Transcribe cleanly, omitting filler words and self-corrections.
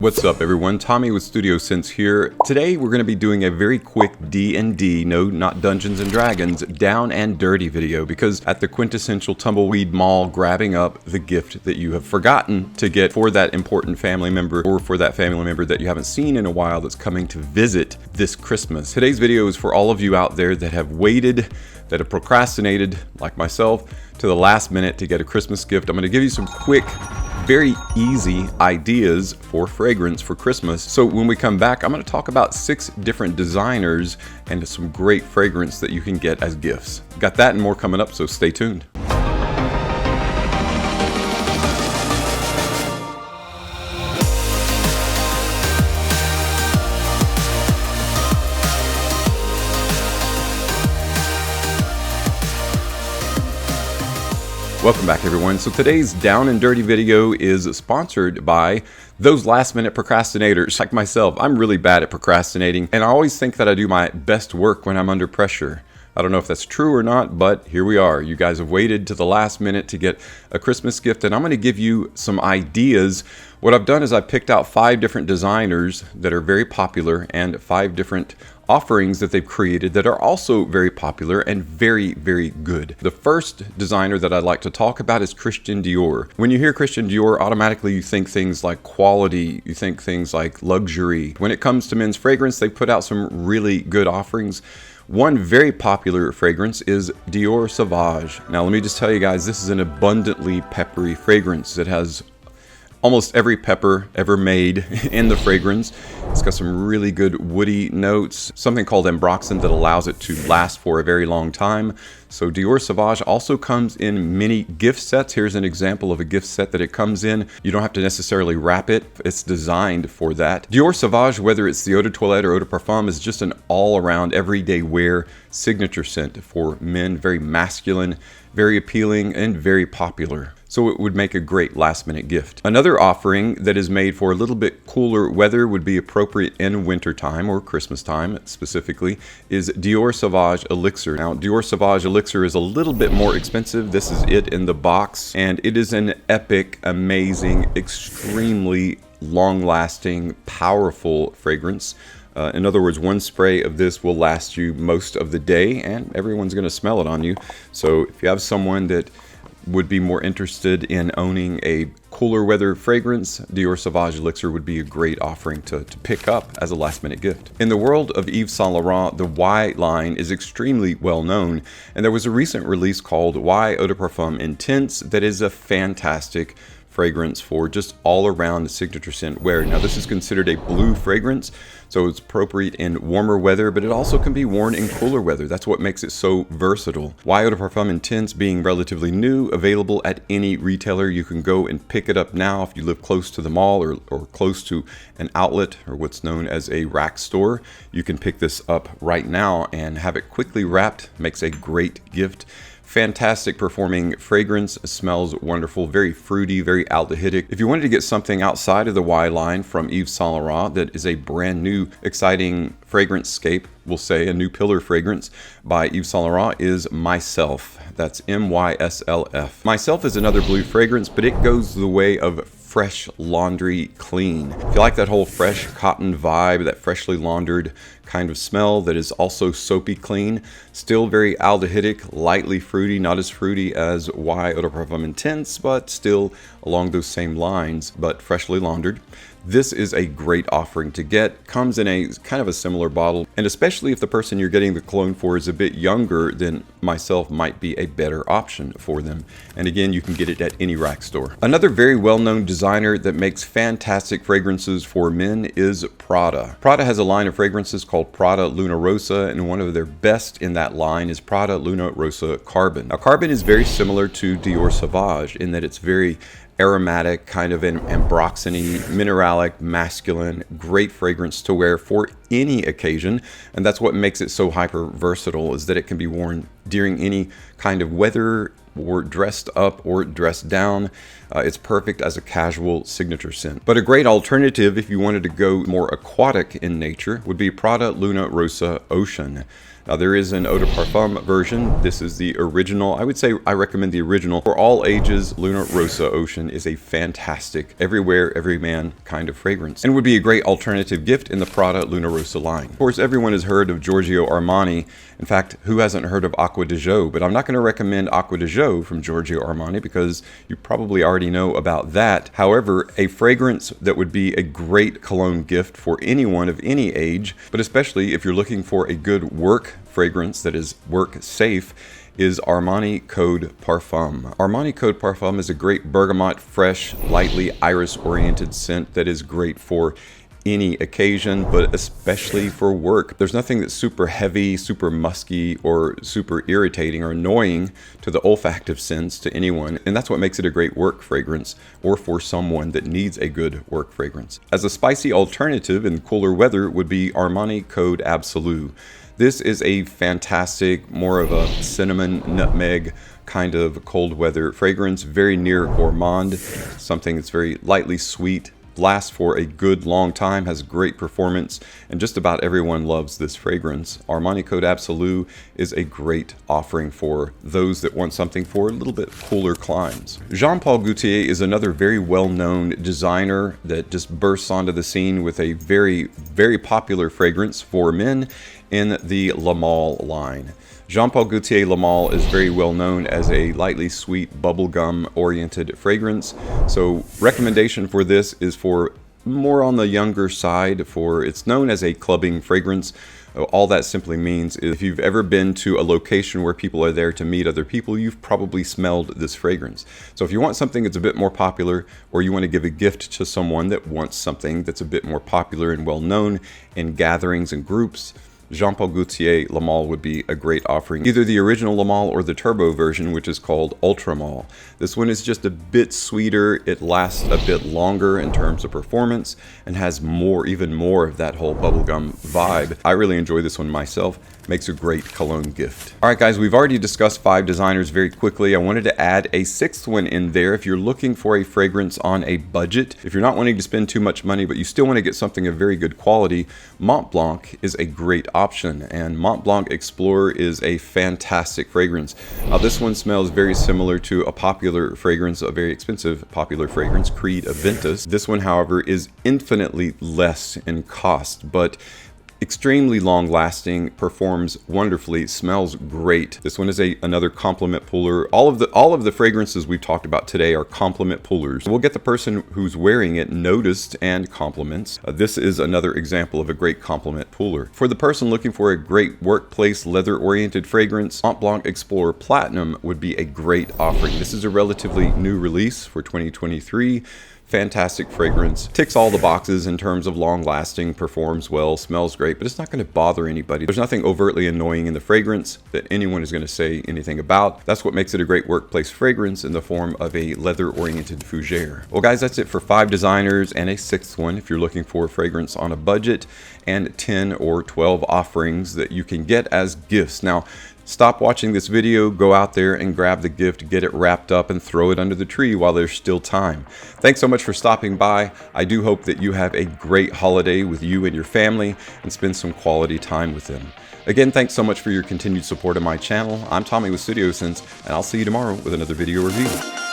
What's up everyone, Tommy with Studio Sense here. Today we're going to be doing a very quick D&D, no not Dungeons and Dragons, down and dirty video because at the quintessential tumbleweed mall, grabbing up the gift that you have forgotten to get for that important family member or for that family member that you haven't seen in a while that's coming to visit this Christmas. Today's video is for all of you out there that have waited, that have procrastinated, like myself, to the last minute to get a Christmas gift. I'm going to give you some quick, very easy ideas for fragrance for Christmas. So when we come back, I'm going to talk about 6 different designers and some great fragrance that you can get as gifts. Got that and more coming up, so stay tuned. Welcome back everyone. So today's down and dirty video is sponsored by those last minute procrastinators like myself. I'm really bad at procrastinating and I always think that I do my best work when I'm under pressure. I don't know if that's true or not, but here we are. You guys have waited to the last minute to get a Christmas gift and I'm going to give you some ideas. What I've done is I picked out 5 different designers that are very popular and 5 different offerings that they've created that are also very popular and very, very good. The first designer that I'd like to talk about is Christian Dior. When you hear Christian Dior, automatically you think things like quality, you think things like luxury. When it comes to men's fragrance, they put out some really good offerings. One very popular fragrance is Dior Sauvage. Now let me just tell you guys, this is an abundantly peppery fragrance. It has almost every pepper ever made in the fragrance. It's got some really good woody notes, something called ambroxan that allows it to last for a very long time. So Dior Sauvage also comes in many gift sets. Here's an example of a gift set that it comes in. You don't have to necessarily wrap it. It's designed for that. Dior Sauvage, whether it's the eau de toilette or eau de parfum, is just an all-around everyday wear signature scent for men. Very masculine, very appealing, and very popular. So it would make a great last minute gift. Another offering that is made for a little bit cooler weather, would be appropriate in winter time or Christmas time specifically, is Dior Sauvage Elixir. Now Dior Sauvage Elixir is a little bit more expensive. This is it in the box and it is an epic, amazing, extremely long-lasting, powerful fragrance. In other words, one spray of this will last you most of the day and everyone's going to smell it on you. So if you have someone that would be more interested in owning a cooler weather fragrance, Dior Sauvage Elixir would be a great offering to pick up as a last minute gift. In the world of Yves Saint Laurent, the Y line is extremely well known, and there was a recent release called Y Eau de Parfum Intense that is a fantastic fragrance for just all around signature scent wear. Now this is considered a blue fragrance, so it's appropriate in warmer weather, but it also can be worn in cooler weather. That's what makes it so versatile. Y Eau de Parfum Intense being relatively new, available at any retailer. You can go and pick it up now if you live close to the mall or close to an outlet or what's known as a rack store. You can pick this up right now and have it quickly wrapped. Makes a great gift. Fantastic performing fragrance, smells wonderful, very fruity, very aldehydic. If you wanted to get something outside of the Y line from Yves Saint Laurent that is a brand new, exciting fragrance scape, we'll say a new pillar fragrance by Yves Saint Laurent is Myself. That's MYSLF. Myself is another blue fragrance, but it goes the way of fresh laundry clean. If you like that whole fresh cotton vibe, that freshly laundered kind of smell that is also soapy clean, still very aldehydic, lightly fruity, not as fruity as Y Eau de Parfum Intense, but still along those same lines, but freshly laundered. This is a great offering to get. Comes in a kind of a similar bottle, and especially if the person you're getting the cologne for is a bit younger, then Myself might be a better option for them. And again, you can get it at any rack store. Another very well-known designer that makes fantastic fragrances for men is Prada. Prada has a line of fragrances called Prada Luna Rossa, and one of their best in that line is Prada Luna Rossa Carbon. Now Carbon is very similar to Dior Sauvage in that it's very aromatic, kind of an ambroxany, mineralic, masculine, great fragrance to wear for any occasion. And that's what makes it so hyper versatile, is that it can be worn during any kind of weather, or dressed up or dressed down. It's perfect as a casual signature scent. But a great alternative if you wanted to go more aquatic in nature would be Prada Luna Rossa Ocean. Now there is an eau de parfum version. This is the original. I would say I recommend the original. For all ages, Luna Rossa Ocean is a fantastic, everywhere, every man kind of fragrance, and would be a great alternative gift in the Prada Luna Rossa line. Of course, everyone has heard of Giorgio Armani. In fact, who hasn't heard of Acqua di Gio? But I'm not going to recommend Acqua di Gio from Giorgio Armani because you probably already know about that. However, a fragrance that would be a great cologne gift for anyone of any age, but especially if you're looking for a good work fragrance that is work safe, is Armani Code Parfum. Armani Code Parfum is a great bergamot, fresh, lightly iris-oriented scent that is great for any occasion, but especially for work. There's nothing that's super heavy, super musky, or super irritating or annoying to the olfactive sense to anyone, and that's what makes it a great work fragrance, or for someone that needs a good work fragrance. As a spicy alternative in cooler weather would be Armani Code Absolu. This is a fantastic, more of a cinnamon, nutmeg kind of cold weather fragrance, very near gourmand, something that's very lightly sweet, lasts for a good long time, has great performance, and just about everyone loves this fragrance. Armani Code Absolu is a great offering for those that want something for a little bit cooler climes. Jean-Paul Gaultier is another very well-known designer that just bursts onto the scene with a very, very popular fragrance for men in the La Male line. Jean-Paul Gaultier La Male is very well known as a lightly sweet bubblegum oriented fragrance. So recommendation for this is for more on the younger side, for it's known as a clubbing fragrance. All that simply means is if you've ever been to a location where people are there to meet other people, you've probably smelled this fragrance. So if you want something that's a bit more popular, or you want to give a gift to someone that wants something that's a bit more popular and well known in gatherings and groups, Jean-Paul Gaultier La Male would be a great offering. Either the original La Male or the turbo version, which is called Ultra Male. This one is just a bit sweeter, it lasts a bit longer in terms of performance, and has more, even more of that whole bubblegum vibe. I really enjoy this one myself. Makes a great cologne gift. All right, guys, we've already discussed 5 designers very quickly. I wanted to add a 6th one in there if you're looking for a fragrance on a budget. If you're not wanting to spend too much money, but you still want to get something of very good quality, Montblanc is a great option. And Montblanc Explorer is a fantastic fragrance. This one smells very similar to a popular fragrance, a very expensive popular fragrance, Creed Aventus. This one, however, is infinitely less in cost, but extremely long lasting, performs wonderfully, smells great. This one is another compliment puller. All of the fragrances we've talked about today are compliment pullers. We'll get the person who's wearing it noticed and compliments. This is another example of a great compliment puller. For the person looking for a great workplace leather oriented fragrance, Montblanc Explorer Platinum would be a great offering. This is a relatively new release for 2023. Fantastic fragrance, ticks all the boxes in terms of long lasting, performs well, smells great, but it's not going to bother anybody. There's nothing overtly annoying in the fragrance that anyone is going to say anything about. That's what makes it a great workplace fragrance in the form of a leather oriented fougere. Well guys, that's it for 5 designers and a 6th one if you're looking for a fragrance on a budget, and 10 or 12 offerings that you can get as gifts. Now, stop watching this video, go out there and grab the gift, get it wrapped up, and throw it under the tree while there's still time. Thanks so much for stopping by. I do hope that you have a great holiday with you and your family and spend some quality time with them. Again, thanks so much for your continued support of my channel. I'm Tommy with Studio Sense, and I'll see you tomorrow with another video review.